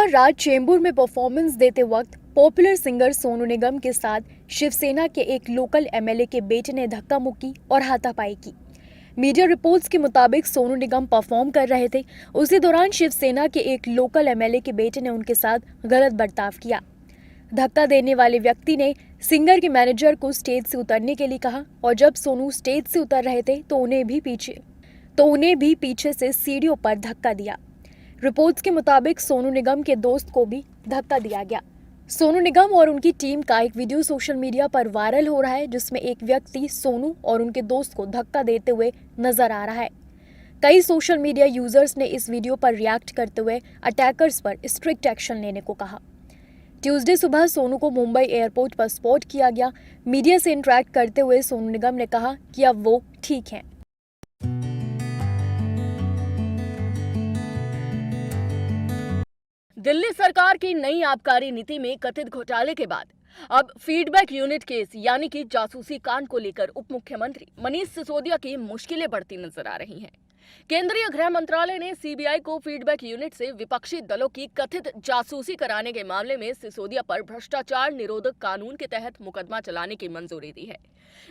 मंगलवार रात चेंबूर में परफॉर्मेंस देते वक्त पॉपुलर सिंगर सोनू निगम के साथ शिवसेना के एक लोकल एमएलए के बेटे ने धक्का मुक्की और हाथापाई की। मीडिया रिपोर्ट्स के मुताबिक सोनू निगम परफॉर्म कर रहे थे। उसी दौरान शिवसेना के एक लोकल एमएलए के बेटे ने उनके साथ गलत बर्ताव किया। धक्का देने वाले व्यक्ति ने सिंगर के मैनेजर को स्टेज से उतरने के लिए कहा और जब सोनू स्टेज से उतर रहे थे तो उन्हें भी पीछे से सीढ़ियों पर धक्का दिया। रिपोर्ट्स के मुताबिक सोनू निगम के दोस्त को भी धक्का दिया गया। सोनू निगम और उनकी टीम का एक वीडियो सोशल मीडिया पर वायरल हो रहा है, जिसमें एक व्यक्ति सोनू और उनके दोस्त को धक्का देते हुए नजर आ रहा है। कई सोशल मीडिया यूजर्स ने इस वीडियो पर रिएक्ट करते हुए अटैकर्स पर स्ट्रिक्ट एक्शन लेने को कहा। ट्यूसडे सुबह सोनू को मुंबई एयरपोर्ट पर स्पॉट किया गया। मीडिया से इंटरेक्ट करते हुए सोनू निगम ने कहा कि अब वो ठीक हैं। दिल्ली सरकार की नई आबकारी नीति में कथित घोटाले के बाद अब फीडबैक यूनिट केस यानी कि जासूसी कांड को लेकर उप मुख्यमंत्री मनीष सिसोदिया की मुश्किलें बढ़ती नजर आ रही हैं। केंद्रीय गृह मंत्रालय ने सीबीआई को फीडबैक यूनिट से विपक्षी दलों की कथित जासूसी कराने के मामले में सिसोदिया पर भ्रष्टाचार निरोधक कानून के तहत मुकदमा चलाने की मंजूरी दी है।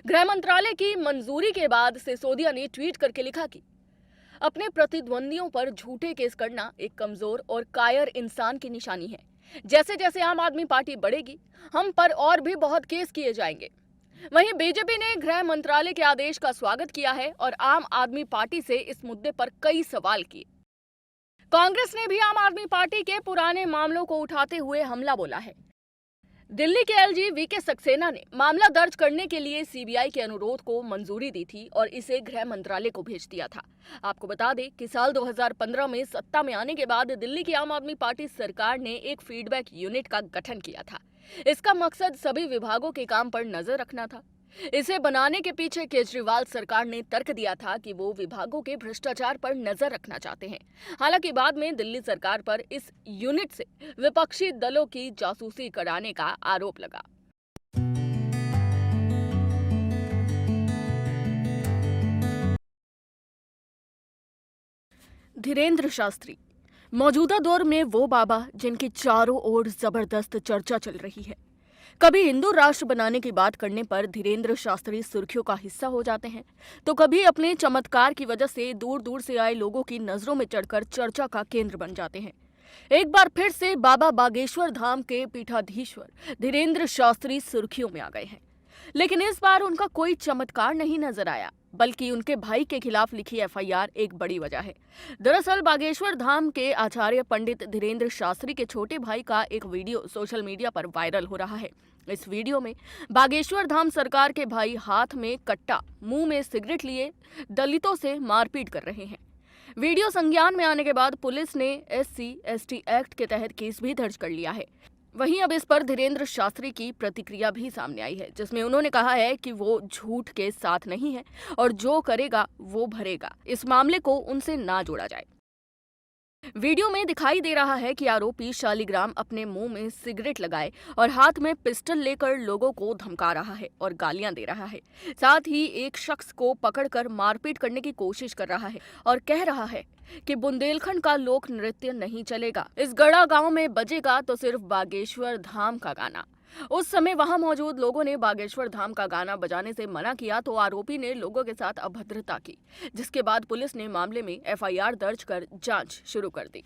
गृह मंत्रालय की मंजूरी के बाद सिसोदिया ने ट्वीट करके लिखा कि अपने प्रतिद्वंदियों पर झूठे केस करना एक कमजोर और कायर इंसान की निशानी है। जैसे जैसे आम आदमी पार्टी बढ़ेगी, हम पर और भी बहुत केस किए जाएंगे। वहीं बीजेपी ने गृह मंत्रालय के आदेश का स्वागत किया है और आम आदमी पार्टी से इस मुद्दे पर कई सवाल किए। कांग्रेस ने भी आम आदमी पार्टी के पुराने मामलों को उठाते हुए हमला बोला है। दिल्ली के एलजी वीके सक्सेना ने मामला दर्ज करने के लिए सीबीआई के अनुरोध को मंजूरी दी थी और इसे गृह मंत्रालय को भेज दिया था। आपको बता दें कि साल 2015 में सत्ता में आने के बाद दिल्ली की आम आदमी पार्टी सरकार ने एक फीडबैक यूनिट का गठन किया था। इसका मकसद सभी विभागों के काम पर नजर रखना था। इसे बनाने के पीछे केजरीवाल सरकार ने तर्क दिया था कि वो विभागों के भ्रष्टाचार पर नजर रखना चाहते हैं। हालांकि बाद में दिल्ली सरकार पर इस यूनिट से विपक्षी दलों की जासूसी कराने का आरोप लगा। धीरेन्द्र शास्त्री मौजूदा दौर में वो बाबा जिनकी चारों ओर जबरदस्त चर्चा चल रही है। कभी हिंदू राष्ट्र बनाने की बात करने पर धीरेन्द्र शास्त्री सुर्खियों का हिस्सा हो जाते हैं, तो कभी अपने चमत्कार की वजह से दूर दूर से आए लोगों की नजरों में चढ़कर चर्चा का केंद्र बन जाते हैं। एक बार फिर से बाबा बागेश्वर धाम के पीठाधीश्वर धीरेन्द्र शास्त्री सुर्खियों में आ गए हैं, लेकिन इस बार उनका कोई चमत्कार नहीं नजर आया, बल्कि उनके भाई के खिलाफ लिखी एफआईआर एक बड़ी वजह है। दरअसल बागेश्वर धाम के आचार्य पंडित धीरेन्द्र शास्त्री के छोटे भाई का एक वीडियो सोशल मीडिया पर वायरल हो रहा है। इस वीडियो में बागेश्वर धाम सरकार के भाई हाथ में कट्टा, मुंह में सिगरेट लिए दलितों से मारपीट कर रहे हैं। वीडियो संज्ञान में आने के बाद पुलिस ने SC/ST एक्ट के तहत केस भी दर्ज कर लिया है। वहीं अब इस पर धीरेन्द्र शास्त्री की प्रतिक्रिया भी सामने आई है, जिसमें उन्होंने कहा है कि वो झूठ के साथ नहीं है और जो करेगा वो भरेगा। इस मामले को उनसे ना जोड़ा जाए। वीडियो में दिखाई दे रहा है कि आरोपी शालिग्राम अपने मुंह में सिगरेट लगाए और हाथ में पिस्टल लेकर लोगों को धमका रहा है और गालियां दे रहा है। साथ ही एक शख्स को पकड़कर मारपीट करने की कोशिश कर रहा है और कह रहा है कि बुंदेलखंड का लोक नृत्य नहीं चलेगा, इस गढ़ा गांव में बजेगा तो सिर्फ बागेश्वर धाम का गाना। उस समय वहां मौजूद लोगों ने बागेश्वर धाम का गाना बजाने से मना किया तो आरोपी ने लोगों के साथ अभद्रता की, जिसके बाद पुलिस ने मामले में एफआईआर दर्ज कर जांच शुरू कर दी।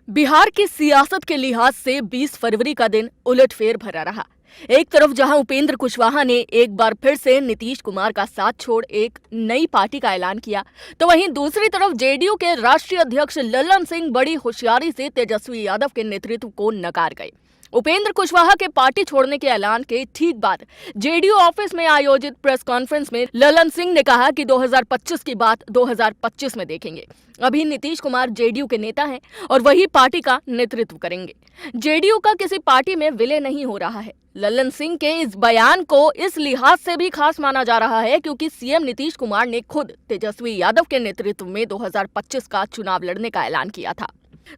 बिहार की सियासत के लिहाज से 20 फरवरी का दिन उलटफेर भरा रहा। एक तरफ जहां उपेंद्र कुशवाहा ने एक बार फिर से नीतीश कुमार का साथ छोड़ एक नई पार्टी का ऐलान किया, तो वहीं दूसरी तरफ जेडीयू के राष्ट्रीय अध्यक्ष लल्लन सिंह बड़ी होशियारी से तेजस्वी यादव के नेतृत्व को नकार गए। उपेंद्र कुशवाहा के पार्टी छोड़ने के ऐलान के ठीक बाद जेडीयू ऑफिस में आयोजित प्रेस कॉन्फ्रेंस में लल्लन सिंह ने कहा कि 2025 की बात 2025 में देखेंगे। अभी नीतीश कुमार जेडीयू के नेता हैं और वही पार्टी का नेतृत्व करेंगे। जेडीयू का किसी पार्टी में विलय नहीं हो रहा है। लल्लन सिंह के इस बयान को इस लिहाज से भी खास माना जा रहा है क्योंकि सीएम नीतीश कुमार ने खुद तेजस्वी यादव के नेतृत्व में 2025 का चुनाव लड़ने का ऐलान किया था।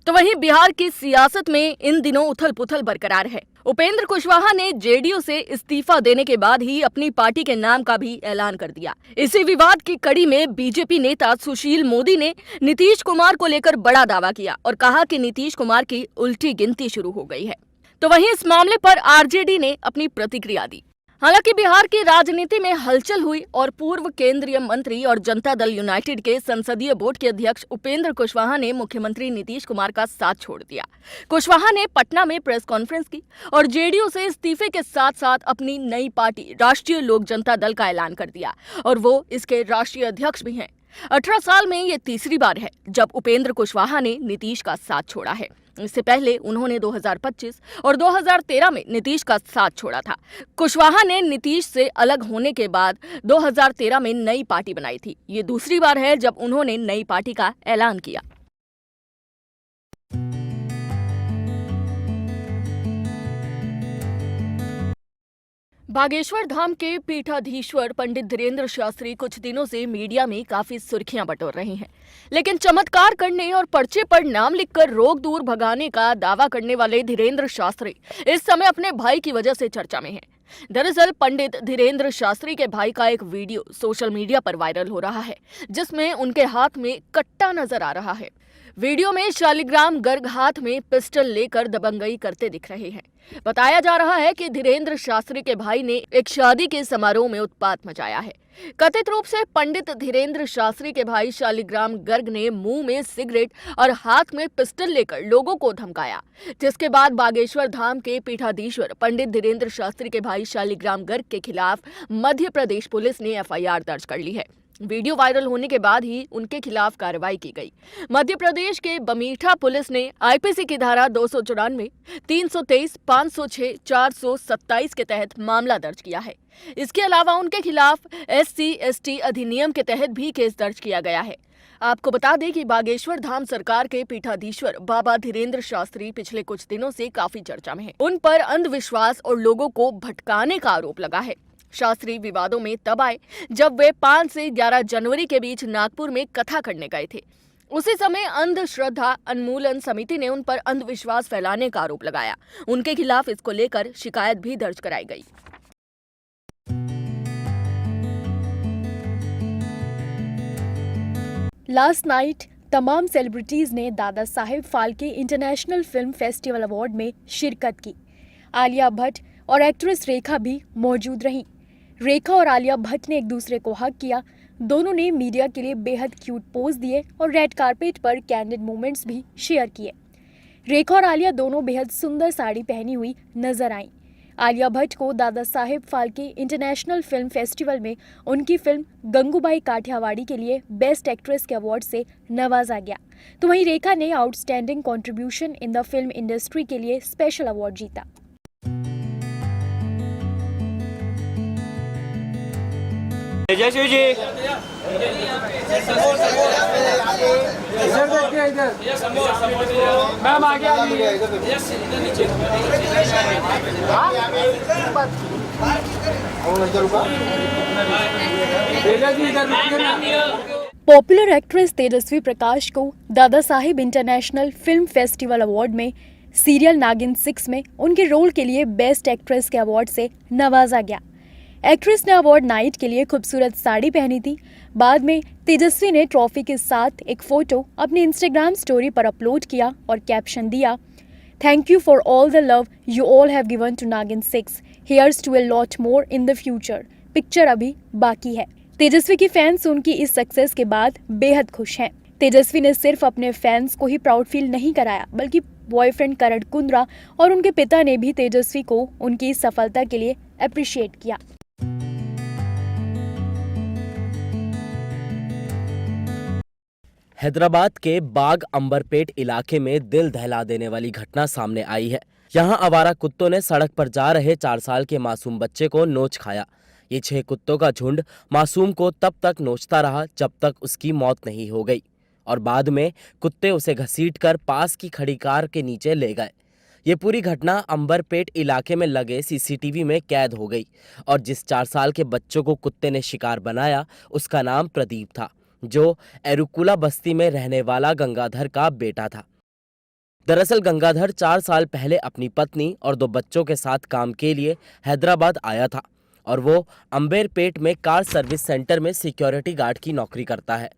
तो वहीं बिहार की सियासत में इन दिनों उथल पुथल बरकरार है। उपेंद्र कुशवाहा ने जेडीयू से इस्तीफा देने के बाद ही अपनी पार्टी के नाम का भी ऐलान कर दिया। इसी विवाद की कड़ी में बीजेपी नेता सुशील मोदी ने नीतीश कुमार को लेकर बड़ा दावा किया और कहा कि नीतीश कुमार की उल्टी गिनती शुरू हो गई है। तो वहीं इस मामले पर आरजेडी ने अपनी प्रतिक्रिया दी। हालांकि बिहार की राजनीति में हलचल हुई और पूर्व केंद्रीय मंत्री और जनता दल यूनाइटेड के संसदीय बोर्ड के अध्यक्ष उपेंद्र कुशवाहा ने मुख्यमंत्री नीतीश कुमार का साथ छोड़ दिया। कुशवाहा ने पटना में प्रेस कॉन्फ्रेंस की और जेडीयू से इस्तीफे के साथ साथ अपनी नई पार्टी राष्ट्रीय लोक जनता दल का ऐलान कर दिया और वो इसके राष्ट्रीय अध्यक्ष भी हैं। 18 साल में ये तीसरी बार है जब उपेंद्र कुशवाहा ने नीतीश का साथ छोड़ा है। इससे पहले उन्होंने 2025 और 2013 में नीतीश का साथ छोड़ा था। कुशवाहा ने नीतीश से अलग होने के बाद 2013 में नई पार्टी बनाई थी। ये दूसरी बार है जब उन्होंने नई पार्टी का ऐलान किया। बागेश्वर धाम के पीठाधीश्वर पंडित धीरेंद्र शास्त्री कुछ दिनों से मीडिया में काफी सुर्खियां बटोर रहे हैं, लेकिन चमत्कार करने और पर्चे पर नाम लिखकर रोग दूर भगाने का दावा करने वाले धीरेंद्र शास्त्री इस समय अपने भाई की वजह से चर्चा में हैं। दरअसल पंडित धीरेंद्र शास्त्री के भाई का एक वीडियो सोशल मीडिया पर वायरल हो रहा है, जिसमें उनके हाथ में कट्टा नजर आ रहा है। वीडियो में शालिग्राम गर्ग हाथ में पिस्टल लेकर दबंगई करते दिख रहे हैं। बताया जा रहा है कि धीरेंद्र शास्त्री के भाई ने एक शादी के समारोह में उत्पात मचाया है। कथित रूप से पंडित धीरेंद्र शास्त्री के भाई शालिग्राम गर्ग ने मुंह में सिगरेट और हाथ में पिस्टल लेकर लोगों को धमकाया, जिसके बाद बागेश्वर धाम के पीठाधीश्वर पंडित धीरेंद्र शास्त्री के भाई शालिग्राम गर्ग के खिलाफ मध्य प्रदेश पुलिस ने एफआईआर दर्ज कर ली है। वीडियो वायरल होने के बाद ही उनके खिलाफ कार्रवाई की गई। मध्य प्रदेश के बमीठा पुलिस ने आईपीसी की धारा 294, 323, 506, 427 के तहत मामला दर्ज किया है। इसके अलावा उनके खिलाफ SC/ST अधिनियम के तहत भी केस दर्ज किया गया है। आपको बता दें कि बागेश्वर धाम सरकार के पीठाधीश्वर बाबा धीरेंद्र शास्त्री पिछले कुछ दिनों से काफी चर्चा में है। उन पर अंधविश्वास और लोगों को भटकाने का आरोप लगा है। शास्त्री विवादों में तब आए जब वे 5 से 11 जनवरी के बीच नागपुर में कथा करने गए थे। उसी समय अंधश्रद्धा उन्मूलन समिति ने उन पर अंधविश्वास फैलाने का आरोप लगाया। उनके खिलाफ इसको लेकर शिकायत भी दर्ज कराई गई। लास्ट नाइट तमाम सेलिब्रिटीज ने Dada Saheb Phalke international film festival award में शिरकत की। आलिया भट्ट और एक्ट्रेस रेखा भी मौजूद रहीं। रेखा और आलिया भट्ट ने एक दूसरे को हग किया। दोनों ने मीडिया के लिए बेहद क्यूट पोज दिए और रेड कारपेट पर कैंडिड मोमेंट्स भी शेयर किए। रेखा और आलिया दोनों बेहद सुंदर साड़ी पहनी हुई नजर आईं। आलिया भट्ट को दादा Saheb Phalke international film festival में उनकी फिल्म गंगूबाई काठियावाड़ी के लिए बेस्ट एक्ट्रेस के अवार्ड से नवाजा गया। तो वहीं रेखा ने outstanding contribution in the film industry के लिए स्पेशल अवार्ड जीता। तेजस्वी जी मैम आ गया पॉपुलर एक्ट्रेस तेजस्वी प्रकाश को Dada Saheb international film festival award में सीरियल नागिन 6 में उनके रोल के लिए बेस्ट एक्ट्रेस के अवार्ड से नवाजा गया। एक्ट्रेस ने अवार्ड नाइट के लिए खूबसूरत साड़ी पहनी थी। बाद में तेजस्वी ने ट्रॉफी के साथ एक फोटो अपनी इंस्टाग्राम स्टोरी पर अपलोड किया और कैप्शन दिया, thank you for all the love you all have given to Naagin 6, here's to a lot more in the future. Picture अभी बाकी है। तेजस्वी की फैंस उनकी इस सक्सेस के बाद बेहद खुश हैं। तेजस्वी ने सिर्फ अपने फैंस को ही प्राउड फील नहीं कराया, बल्कि बॉयफ्रेंड करण कुंद्रा और उनके पिता ने भी तेजस्वी को उनकी इस सफलता के लिए अप्रिशिएट किया। हैदराबाद के बाग अंबरपेट इलाके में दिल दहला देने वाली घटना सामने आई है। यहां आवारा कुत्तों ने सड़क पर जा रहे 4 साल के मासूम बच्चे को नोच खाया। ये 6 कुत्तों का झुंड मासूम को तब तक नोचता रहा जब तक उसकी मौत नहीं हो गई और बाद में कुत्ते उसे घसीटकर पास की खड़ी कार के नीचे ले गए। ये पूरी घटना अंबरपेट इलाके में लगे सीसीटीवी में कैद हो गई और जिस 4 साल के बच्चों को कुत्ते ने शिकार बनाया उसका नाम प्रदीप था, जो एरुकुला बस्ती में रहने वाला गंगाधर का बेटा था। दरअसल गंगाधर 4 साल पहले अपनी पत्नी और 2 बच्चों के साथ काम के लिए हैदराबाद आया था और वो अंबेरपेट में कार सर्विस सेंटर में सिक्योरिटी गार्ड की नौकरी करता है।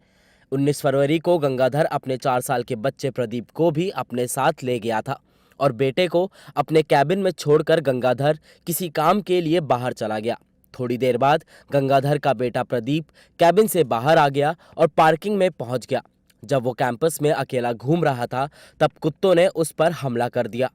19 फरवरी को गंगाधर अपने 4 साल के बच्चे प्रदीप को भी अपने साथ ले गया था और बेटे को अपने कैबिन में छोड़कर गंगाधर किसी काम के लिए बाहर चला गया। थोड़ी देर बाद गंगाधर का बेटा प्रदीप कैबिन से बाहर आ गया और पार्किंग में पहुंच गया। जब वो कैंपस में अकेला घूम रहा था तब कुत्तों ने उस पर हमला कर दिया।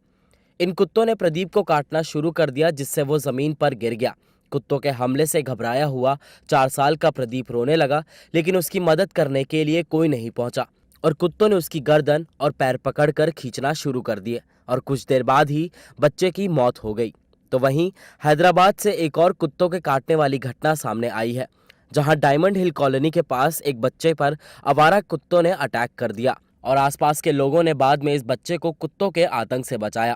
इन कुत्तों ने प्रदीप को काटना शुरू कर दिया जिससे वो जमीन पर गिर गया। कुत्तों के हमले से घबराया हुआ 4 साल का प्रदीप रोने लगा, लेकिन उसकी मदद करने के लिए कोई नहीं पहुंचा और कुत्तों ने उसकी गर्दन और पैर पकड़कर खींचना शुरू कर दिए और कुछ देर बाद ही बच्चे की मौत हो गई। तो वहीं हैदराबाद से एक और कुत्तों के काटने वाली घटना सामने आई है, जहां डायमंड हिल कॉलोनी के पास एक बच्चे पर आवारा कुत्तों ने अटैक कर दिया और आसपास के लोगों ने बाद में इस बच्चे को कुत्तों के आतंक से बचाया।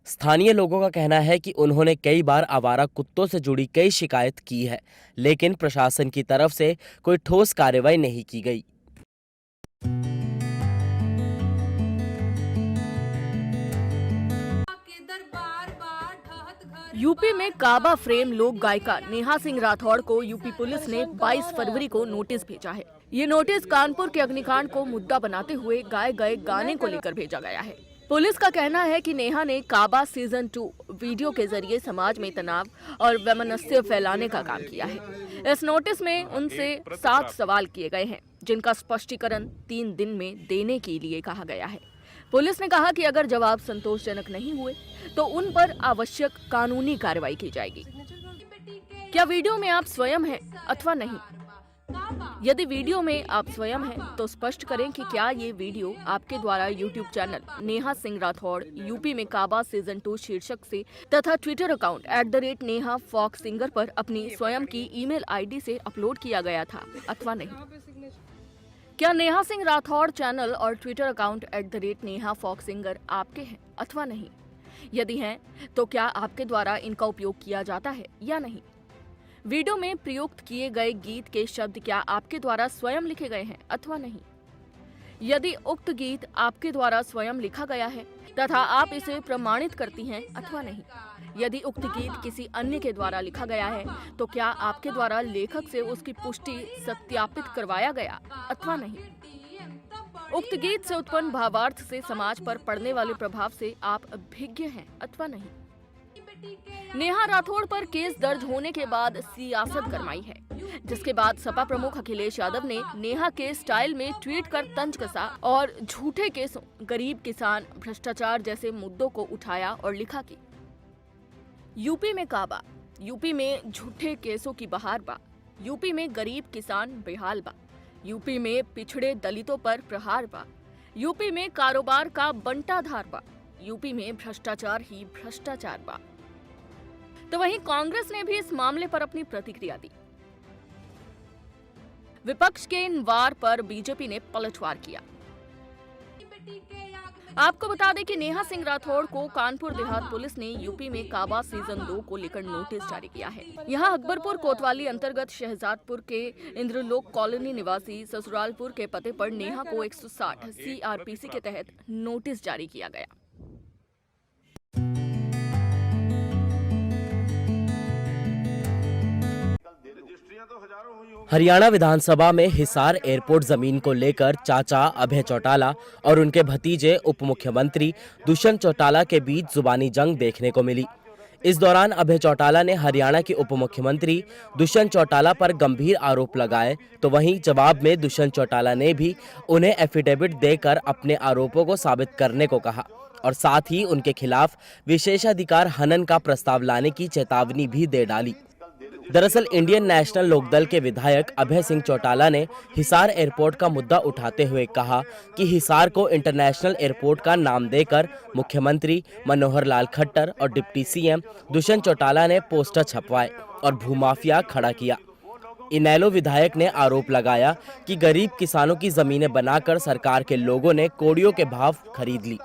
स्थानीय लोगों का कहना है कि उन्होंने कई बार आवारा कुत्तों से जुड़ी कई शिकायत की है, लेकिन प्रशासन की तरफ से कोई ठोस कार्रवाई नहीं की गई। यूपी में काबा फ्रेम लोक गायिका नेहा सिंह राठौड़ को यूपी पुलिस ने 22 फरवरी को नोटिस भेजा है। ये नोटिस कानपुर के अग्निकांड को मुद्दा बनाते हुए गाए गए गाने को लेकर भेजा गया है। पुलिस का कहना है कि नेहा ने काबा सीजन 2 वीडियो के जरिए समाज में तनाव और वैमनस्य फैलाने का काम किया है। इस नोटिस में उनसे 7 सवाल किए गए हैं, जिनका स्पष्टीकरण 3 दिन में देने के लिए कहा गया है। पुलिस ने कहा कि अगर जवाब संतोषजनक नहीं हुए तो उन पर आवश्यक कानूनी कार्रवाई की जाएगी। क्या वीडियो में आप स्वयं हैं अथवा नहीं? यदि वीडियो में आप स्वयं हैं तो स्पष्ट करें कि क्या ये वीडियो आपके द्वारा YouTube channel Neha Singh Rathore UP में काबा सीजन 2 शीर्षक से तथा Twitter account @Neha folk singer पर अपनी स्वयं की ईमेल आईडी से अपलोड किया गया था अथवा नहीं? क्या नेहा सिंह राठौड़ चैनल और Twitter account @Neha folk singer आपके हैं अथवा नहीं? यदि हैं तो क्या आपके द्वारा इनका उपयोग किया जाता है या नहीं? वीडियो में प्रयुक्त किए गए गीत के शब्द क्या आपके द्वारा स्वयं लिखे गए हैं अथवा नहीं? यदि उक्त गीत आपके द्वारा स्वयं लिखा गया है तथा आप इसे प्रमाणित करती हैं अथवा नहीं? यदि उक्त गीत किसी अन्य के द्वारा लिखा गया है तो क्या आपके द्वारा लेखक से उसकी पुष्टि सत्यापित करवाया गया अथवा नहीं? उक्त गीत से उत्पन्न भावार्थ से समाज पर पड़ने वाले प्रभाव से आप अभिज्ञ हैं अथवा नहीं? नेहा राठौड़ पर केस दर्ज होने के बाद सियासत गरमाई है, जिसके बाद सपा प्रमुख अखिलेश यादव ने नेहा के स्टाइल में ट्वीट कर तंज कसा और झूठे केसों, गरीब किसान, भ्रष्टाचार जैसे मुद्दों को उठाया और लिखा कि यूपी में काबा, यूपी में झूठे केसों की बहार बा, यूपी में गरीब किसान बेहाल बा, यूपी में पिछड़े दलितों पर प्रहार बा, यूपी में कारोबार का बंटाधार बा, यूपी में भ्रष्टाचार ही भ्रष्टाचार बा। तो वहीं कांग्रेस ने भी इस मामले पर अपनी प्रतिक्रिया दी। विपक्ष के इन वार पर बीजेपी ने पलटवार किया। आपको बता दें कि नेहा सिंह राठौड़ को कानपुर देहात पुलिस ने यूपी में काबा सीजन 2 को लेकर नोटिस जारी किया है। यहां अकबरपुर कोतवाली अंतर्गत शहजादपुर के इंद्रलोक कॉलोनी निवासी ससुरालपुर के पते पर नेहा को 160 CRPC के तहत नोटिस जारी किया गया। हरियाणा विधानसभा में हिसार एयरपोर्ट जमीन को लेकर चाचा अभय चौटाला और उनके भतीजे उप मुख्यमंत्री दुष्यंत चौटाला के बीच जुबानी जंग देखने को मिली। इस दौरान अभय चौटाला ने हरियाणा के उप मुख्यमंत्री दुष्यंत चौटाला पर गंभीर आरोप लगाए, तो वहीं जवाब में दुष्यंत चौटाला ने भी उन्हें एफिडेविट देकर अपने आरोपों को साबित करने को कहा और साथ ही उनके खिलाफ विशेषाधिकार हनन का प्रस्ताव लाने की चेतावनी भी दे डाली। दरअसल इंडियन नेशनल लोकदल के विधायक अभय सिंह चौटाला ने हिसार एयरपोर्ट का मुद्दा उठाते हुए कहा कि हिसार को इंटरनेशनल एयरपोर्ट का नाम देकर मुख्यमंत्री मनोहर लाल खट्टर और डिप्टी CM दुष्यंत चौटाला ने पोस्टर छपवाए और भूमाफिया खड़ा किया। इनेलो विधायक ने आरोप लगाया कि गरीब किसानों की जमीनें बनाकर सरकार के लोगों ने कोड़ियों के भाव खरीद ली।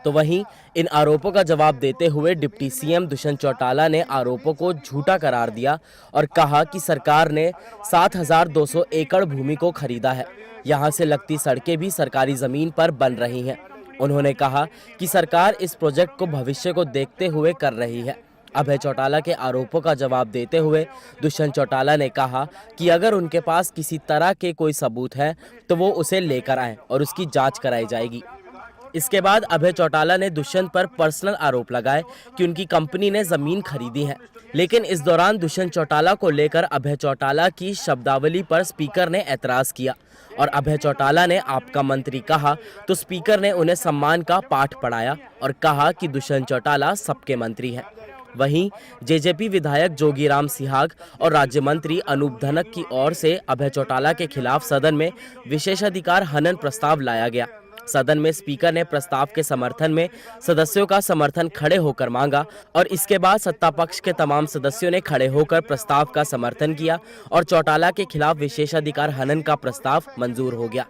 तो वहीं इन आरोपों का जवाब देते हुए डिप्टी CM दुष्यंत चौटाला ने आरोपों को झूठा करार दिया और कहा कि सरकार ने 7,200 एकड़ भूमि को खरीदा है। यहां से लगती सड़कें भी सरकारी जमीन पर बन रही हैं। उन्होंने कहा कि सरकार इस प्रोजेक्ट को भविष्य को देखते हुए कर रही है। अभय चौटाला के आरोपों का जवाब देते हुए दुष्यंत चौटाला ने कहा कि अगर उनके पास किसी तरह के कोई सबूत है तो वो उसे लेकर आए और उसकी जांच कराई जाएगी। इसके बाद अभय चौटाला ने दुष्यंत पर पर्सनल आरोप लगाए कि उनकी कंपनी ने जमीन खरीदी है, लेकिन इस दौरान दुष्यंत चौटाला को लेकर अभय चौटाला की शब्दावली पर स्पीकर ने ऐतराज किया और अभय चौटाला ने आपका मंत्री कहा तो स्पीकर ने उन्हें सम्मान का पाठ पढ़ाया और कहा कि दुष्यंत चौटाला सबके मंत्री हैं। वहीं जेजेपी विधायक जोगीराम सिहाग और राज्य मंत्री अनूप धनक की ओर से अभय चौटाला के खिलाफ सदन में विशेषाधिकार हनन प्रस्ताव लाया गया। सदन में स्पीकर ने प्रस्ताव के समर्थन में सदस्यों का समर्थन खड़े होकर मांगा और इसके बाद सत्ता पक्ष के तमाम सदस्यों ने खड़े होकर प्रस्ताव का समर्थन किया और चौटाला के खिलाफ विशेषाधिकार हनन का प्रस्ताव मंजूर हो गया।